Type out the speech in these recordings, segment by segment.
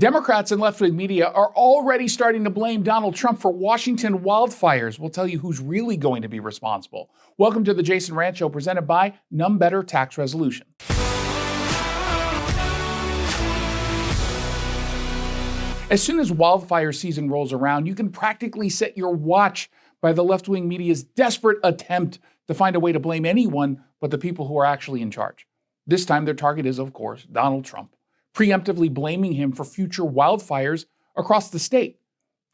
Democrats and left-wing media are already starting to blame Donald Trump for Washington wildfires. We'll tell you who's really going to be responsible. Welcome to the Jason Rantz Show, presented by None Better Tax Resolution. As soon as wildfire season rolls around, you can practically set your watch by the left-wing media's desperate attempt to find a way to blame anyone but the people who are actually in charge. This time, their target is, of course, Donald Trump, preemptively blaming him for future wildfires across the state.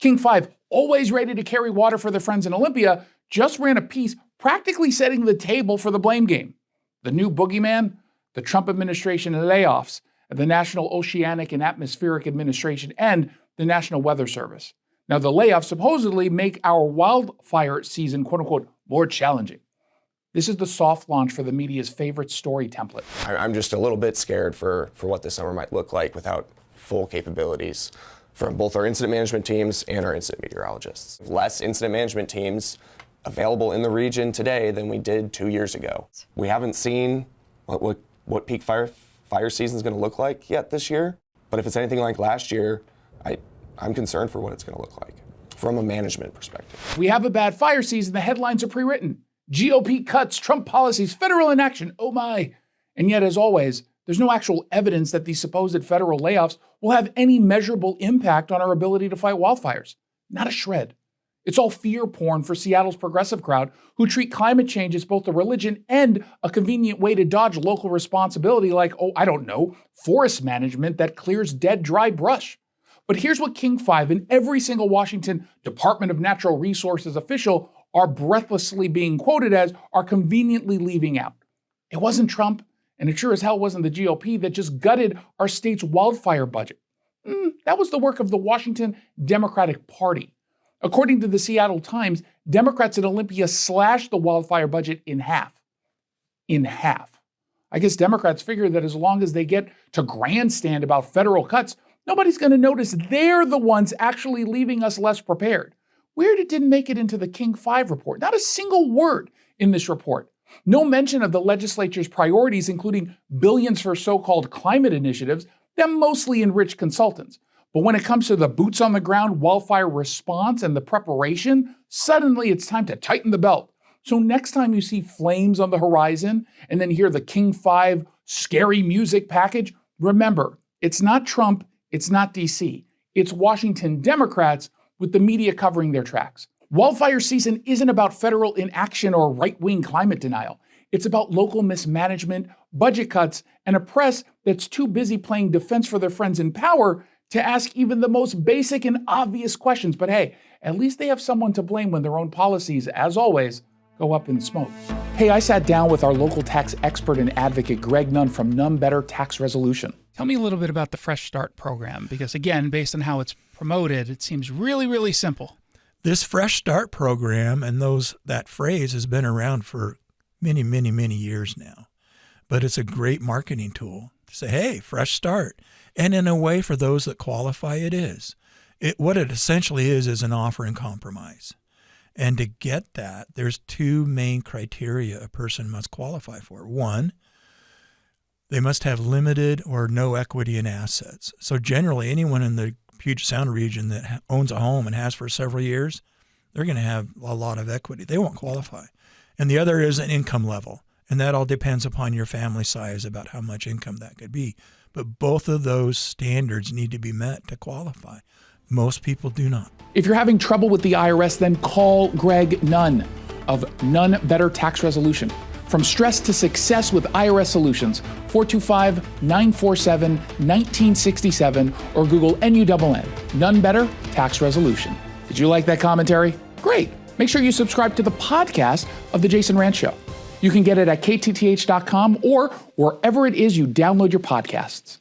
King 5, always ready to carry water for their friends in Olympia, just ran a piece practically setting the table for the blame game. The new boogeyman, the Trump administration layoffs at the National Oceanic and Atmospheric Administration and the National Weather Service. Now, the layoffs supposedly make our wildfire season, quote unquote, more challenging. This is the soft launch for the media's favorite story template. I'm just a little bit scared for what this summer might look like without full capabilities from both our incident management teams and our incident meteorologists. Less incident management teams available in the region today than we did 2 years ago. We haven't seen what peak fire season is going to look like yet this year, but if it's anything like last year, I'm concerned for what it's going to look like from a management perspective. We have a bad fire season. The headlines are pre-written. GOP cuts, Trump policies, federal inaction, oh my. And yet, as always, there's no actual evidence that these supposed federal layoffs will have any measurable impact on our ability to fight wildfires. Not a shred. It's all fear porn for Seattle's progressive crowd who treat climate change as both a religion and a convenient way to dodge local responsibility like, forest management that clears dead, dry brush. But here's what King 5 and every single Washington Department of Natural Resources official are breathlessly being quoted as are conveniently leaving out. It wasn't Trump, and it sure as hell wasn't the GOP that just gutted our state's wildfire budget. That was the work of the Washington Democratic Party. According to the Seattle Times, Democrats in Olympia slashed the wildfire budget in half. In half. I guess Democrats figure that as long as they get to grandstand about federal cuts, nobody's going to notice they're the ones actually leaving us less prepared. Weird it didn't make it into the King 5 report. Not a single word in this report. No mention of the legislature's priorities, including billions for so-called climate initiatives that mostly enrich consultants. But when it comes to the boots on the ground wildfire response and the preparation, suddenly it's time to tighten the belt. So next time you see flames on the horizon and then hear the King 5 scary music package, remember, it's not Trump, it's not DC. It's Washington Democrats with the media covering their tracks. Wildfire season isn't about federal inaction or right-wing climate denial. It's about local mismanagement, budget cuts, and a press that's too busy playing defense for their friends in power to ask even the most basic and obvious questions. But hey, at least they have someone to blame when their own policies, as always, go up in smoke. Hey, I sat down with our local tax expert and advocate, Greg Nunn from None Better Tax Resolution. Tell me a little bit about the Fresh Start program, because again, based on how it's promoted, it seems really, really simple. This Fresh Start program and that phrase has been around for many, many, many years now. But it's a great marketing tool to say, hey, fresh start. And in a way, for those that qualify, it is. What it essentially is an offer in compromise. And to get that, there's two main criteria a person must qualify for. One, they must have limited or no equity in assets. So generally, anyone in the Puget Sound region that owns a home and has for several years, they're going to have a lot of equity. They won't qualify. And the other is an income level. And that all depends upon your family size about how much income that could be. But both of those standards need to be met to qualify. Most people do not. If you're having trouble with the IRS, then call Greg Nunn of None Better Tax Resolution. From stress to success with IRS Solutions, 425-947-1967, or Google NUNN, None Better Tax Resolution. Did you like that commentary? Great. Make sure you subscribe to the podcast of The Jason Rantz Show. You can get it at KTTH.com or wherever it is you download your podcasts.